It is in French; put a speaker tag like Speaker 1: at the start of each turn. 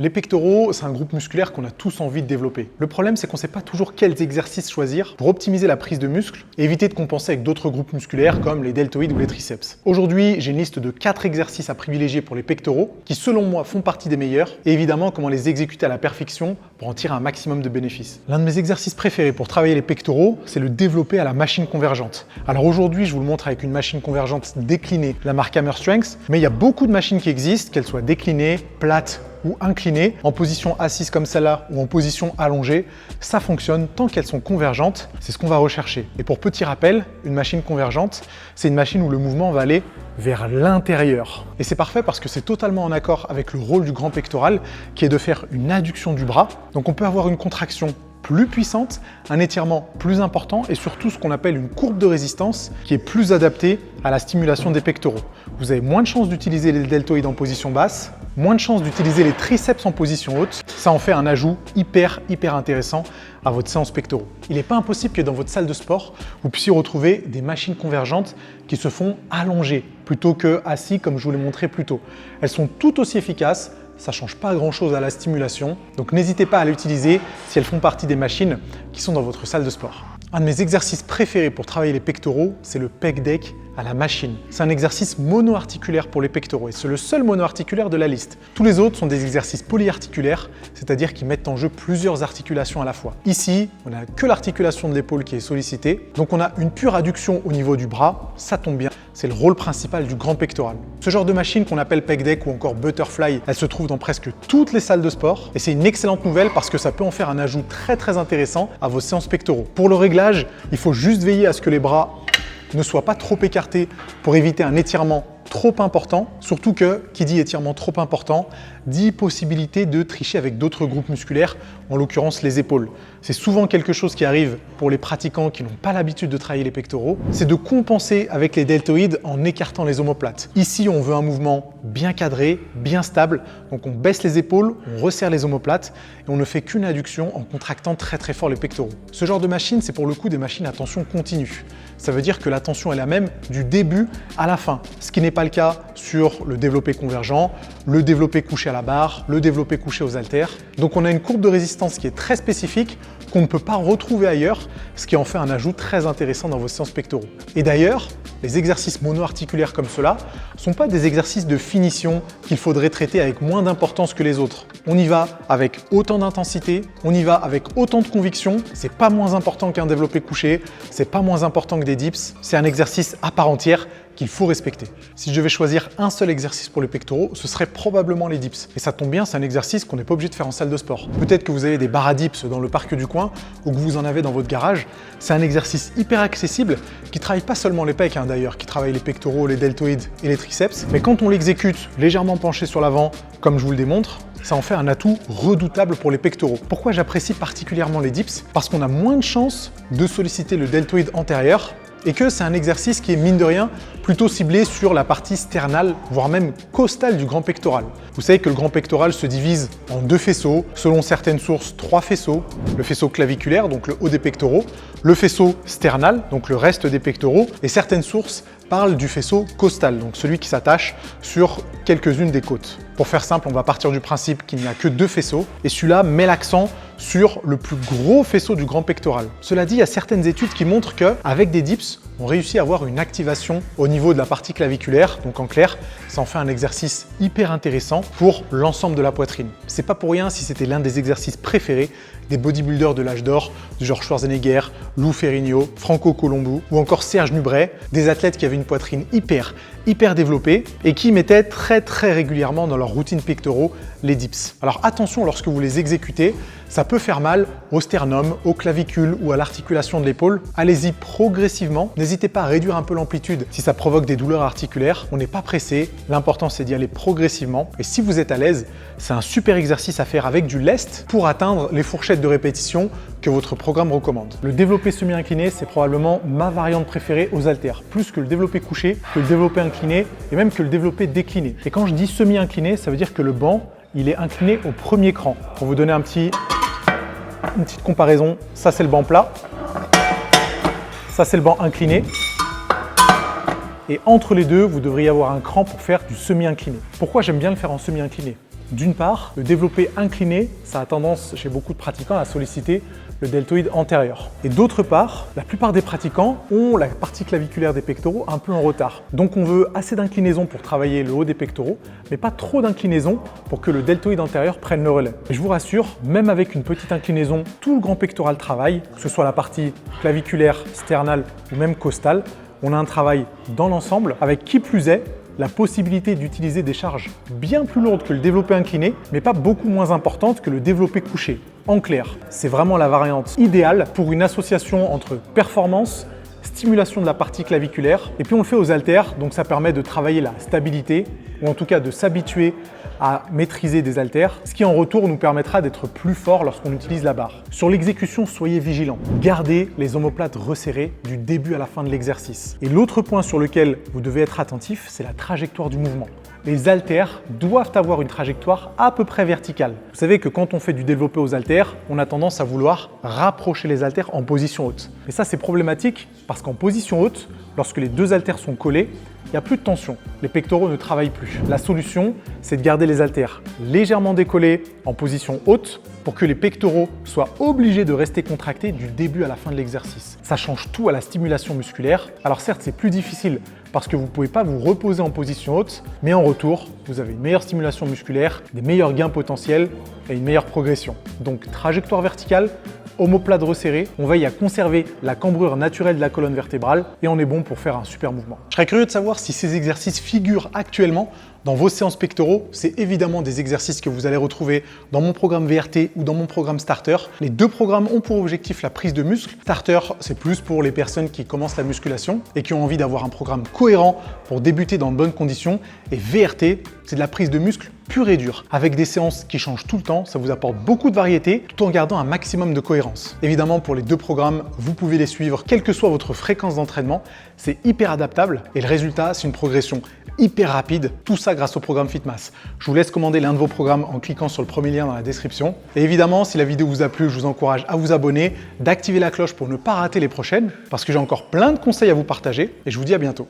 Speaker 1: Les pectoraux, c'est un groupe musculaire qu'on a tous envie de développer. Le problème, c'est qu'on ne sait pas toujours quels exercices choisir pour optimiser la prise de muscle et éviter de compenser avec d'autres groupes musculaires comme les deltoïdes ou les triceps. Aujourd'hui, j'ai une liste de 4 exercices à privilégier pour les pectoraux qui, selon moi, font partie des meilleurs et évidemment comment les exécuter à la perfection pour en tirer un maximum de bénéfices. L'un de mes exercices préférés pour travailler les pectoraux, c'est le développer à la machine convergente. Alors aujourd'hui, je vous le montre avec une machine convergente déclinée, la marque Hammer Strength, mais il y a beaucoup de machines qui existent, qu'elles soient déclinées, plates ou inclinées, en position assise comme celle-là ou en position allongée, ça fonctionne tant qu'elles sont convergentes, c'est ce qu'on va rechercher. Et pour petit rappel, une machine convergente, c'est une machine où le mouvement va aller vers l'intérieur. Et c'est parfait parce que c'est totalement en accord avec le rôle du grand pectoral qui est de faire une adduction du bras. Donc on peut avoir une contraction plus puissante, un étirement plus important et surtout ce qu'on appelle une courbe de résistance qui est plus adaptée à la stimulation des pectoraux. Vous avez moins de chances d'utiliser les deltoïdes en position basse, moins de chances d'utiliser les triceps en position haute. Ça en fait un ajout hyper intéressant à votre séance pectoraux. Il n'est pas impossible que dans votre salle de sport, vous puissiez retrouver des machines convergentes qui se font allongées plutôt que assis comme je vous l'ai montré plus tôt. Elles sont tout aussi efficaces. Ça ne change pas grand-chose à la stimulation, donc n'hésitez pas à l'utiliser si elles font partie des machines qui sont dans votre salle de sport. Un de mes exercices préférés pour travailler les pectoraux, c'est le pec deck à la machine. C'est un exercice monoarticulaire pour les pectoraux et c'est le seul monoarticulaire de la liste. Tous les autres sont des exercices polyarticulaires, c'est-à-dire qui mettent en jeu plusieurs articulations à la fois. Ici, on n'a que l'articulation de l'épaule qui est sollicitée, donc on a une pure adduction au niveau du bras, ça tombe bien. C'est le rôle principal du grand pectoral. Ce genre de machine qu'on appelle pec deck ou encore butterfly, elle se trouve dans presque toutes les salles de sport et c'est une excellente nouvelle parce que ça peut en faire un ajout très intéressant à vos séances pectoraux. Pour le réglage, il faut juste veiller à ce que les bras ne soient pas trop écartés pour éviter un étirement trop important, surtout que qui dit étirement trop important dit possibilité de tricher avec d'autres groupes musculaires, en l'occurrence les épaules. C'est souvent quelque chose qui arrive pour les pratiquants qui n'ont pas l'habitude de travailler les pectoraux, c'est de compenser avec les deltoïdes en écartant les omoplates. Ici, on veut un mouvement bien cadré, bien stable, donc on baisse les épaules, on resserre les omoplates et on ne fait qu'une adduction en contractant très fort les pectoraux. Ce genre de machine, c'est pour le coup des machines à tension continue. Ça veut dire que la tension est la même du début à la fin, ce qui n'est pas le cas sur le développé convergent, le développé couché à la barre, le développé couché aux haltères. Donc on a une courbe de résistance qui est très spécifique, qu'on ne peut pas retrouver ailleurs, ce qui en fait un ajout très intéressant dans vos séances pectoraux. Et d'ailleurs, les exercices monoarticulaires comme cela ne sont pas des exercices de finition qu'il faudrait traiter avec moins d'importance que les autres. On y va avec autant d'intensité, on y va avec autant de conviction, c'est pas moins important qu'un développé couché, c'est pas moins important que des dips, c'est un exercice à part entière qu'il faut respecter. Si je devais choisir un seul exercice pour les pectoraux, ce serait probablement les dips. Et ça tombe bien, c'est un exercice qu'on n'est pas obligé de faire en salle de sport. Peut-être que vous avez des barres à dips dans le parc du coin ou que vous en avez dans votre garage. C'est un exercice hyper accessible qui travaille pas seulement les pecs d'ailleurs, qui travaille les pectoraux, les deltoïdes et les triceps. Mais quand on l'exécute légèrement penché sur l'avant, comme je vous le démontre, ça en fait un atout redoutable pour les pectoraux. Pourquoi j'apprécie particulièrement les dips? Parce qu'on a moins de chances de solliciter le deltoïde antérieur et que c'est un exercice qui est mine de rien plutôt ciblé sur la partie sternale, voire même costale du grand pectoral. Vous savez que le grand pectoral se divise en 2 faisceaux, selon certaines sources 3 faisceaux, le faisceau claviculaire, donc le haut des pectoraux, le faisceau sternal, donc le reste des pectoraux, et certaines sources parlent du faisceau costal, donc celui qui s'attache sur quelques-unes des côtes. Pour faire simple, on va partir du principe qu'il n'y a que 2 faisceaux, et celui-là met l'accent sur le plus gros faisceau du grand pectoral. Cela dit, il y a certaines études qui montrent qu'avec des dips, on réussit à avoir une activation au niveau de la partie claviculaire, donc en clair, ça en fait un exercice hyper intéressant pour l'ensemble de la poitrine. C'est pas pour rien si c'était l'un des exercices préférés des bodybuilders de l'âge d'or, du genre Schwarzenegger, Lou Ferrigno, Franco Colombo ou encore Serge Nubret, des athlètes qui avaient une poitrine hyper développée et qui mettaient très régulièrement dans leur routine pectoraux les dips. Alors attention lorsque vous les exécutez, ça peut faire mal au sternum, aux clavicules ou à l'articulation de l'épaule. Allez-y progressivement, n'hésitez pas à réduire un peu l'amplitude si ça provoque des douleurs articulaires. On n'est pas pressé, l'important c'est d'y aller progressivement. Et si vous êtes à l'aise, c'est un super exercice à faire avec du lest pour atteindre les fourchettes de répétition que votre programme recommande. Le développé semi-incliné, c'est probablement ma variante préférée aux haltères, plus que le développé couché, que le développé incliné et même que le développé décliné. Et quand je dis semi-incliné, ça veut dire que le banc, il est incliné au premier cran. Pour vous donner une petite comparaison, ça c'est le banc plat, ça c'est le banc incliné. Et entre les deux, vous devriez avoir un cran pour faire du semi-incliné. Pourquoi j'aime bien le faire en semi-incliné? D'une part, le développé incliné, ça a tendance chez beaucoup de pratiquants à solliciter le deltoïde antérieur. Et d'autre part, la plupart des pratiquants ont la partie claviculaire des pectoraux un peu en retard. Donc on veut assez d'inclinaison pour travailler le haut des pectoraux, mais pas trop d'inclinaison pour que le deltoïde antérieur prenne le relais. Et je vous rassure, même avec une petite inclinaison, tout le grand pectoral travaille, que ce soit la partie claviculaire, sternale ou même costale. On a un travail dans l'ensemble, avec qui plus est, la possibilité d'utiliser des charges bien plus lourdes que le développé incliné, mais pas beaucoup moins importantes que le développé couché. En clair, c'est vraiment la variante idéale pour une association entre performance, stimulation de la partie claviculaire, et puis on le fait aux haltères, donc ça permet de travailler la stabilité, ou en tout cas de s'habituer à maîtriser des haltères, ce qui en retour nous permettra d'être plus fort lorsqu'on utilise la barre. Sur l'exécution, soyez vigilants. Gardez les omoplates resserrées du début à la fin de l'exercice. Et l'autre point sur lequel vous devez être attentif, c'est la trajectoire du mouvement. Les haltères doivent avoir une trajectoire à peu près verticale. Vous savez que quand on fait du développé aux haltères, on a tendance à vouloir rapprocher les haltères en position haute. Et ça, c'est problématique parce qu'en position haute, lorsque les deux haltères sont collés, il n'y a plus de tension, les pectoraux ne travaillent plus. La solution, c'est de garder les haltères légèrement décollés en position haute pour que les pectoraux soient obligés de rester contractés du début à la fin de l'exercice. Ça change tout à la stimulation musculaire. Alors certes, c'est plus difficile parce que vous ne pouvez pas vous reposer en position haute, mais en retour, vous avez une meilleure stimulation musculaire, des meilleurs gains potentiels et une meilleure progression. Donc trajectoire verticale, omoplate resserrée, on veille à conserver la cambrure naturelle de la colonne vertébrale et on est bon pour faire un super mouvement. Je serais curieux de savoir si ces exercices figurent actuellement dans vos séances pectoraux. C'est évidemment des exercices que vous allez retrouver dans mon programme VRT ou dans mon programme Starter. Les deux programmes ont pour objectif la prise de muscle. Starter, c'est plus pour les personnes qui commencent la musculation et qui ont envie d'avoir un programme cohérent pour débuter dans de bonnes conditions. Et VRT, c'est de la prise de muscle pure et dure, avec des séances qui changent tout le temps. Ça vous apporte beaucoup de variété tout en gardant un maximum de cohérence. Évidemment, pour les deux programmes, vous pouvez les suivre quelle que soit votre fréquence d'entraînement. C'est hyper adaptable et le résultat, c'est une progression hyper rapide, tout ça grâce au programme Fitmass. Je vous laisse commander l'un de vos programmes en cliquant sur le premier lien dans la description. Et évidemment, si la vidéo vous a plu, je vous encourage à vous abonner, d'activer la cloche pour ne pas rater les prochaines, parce que j'ai encore plein de conseils à vous partager et je vous dis à bientôt.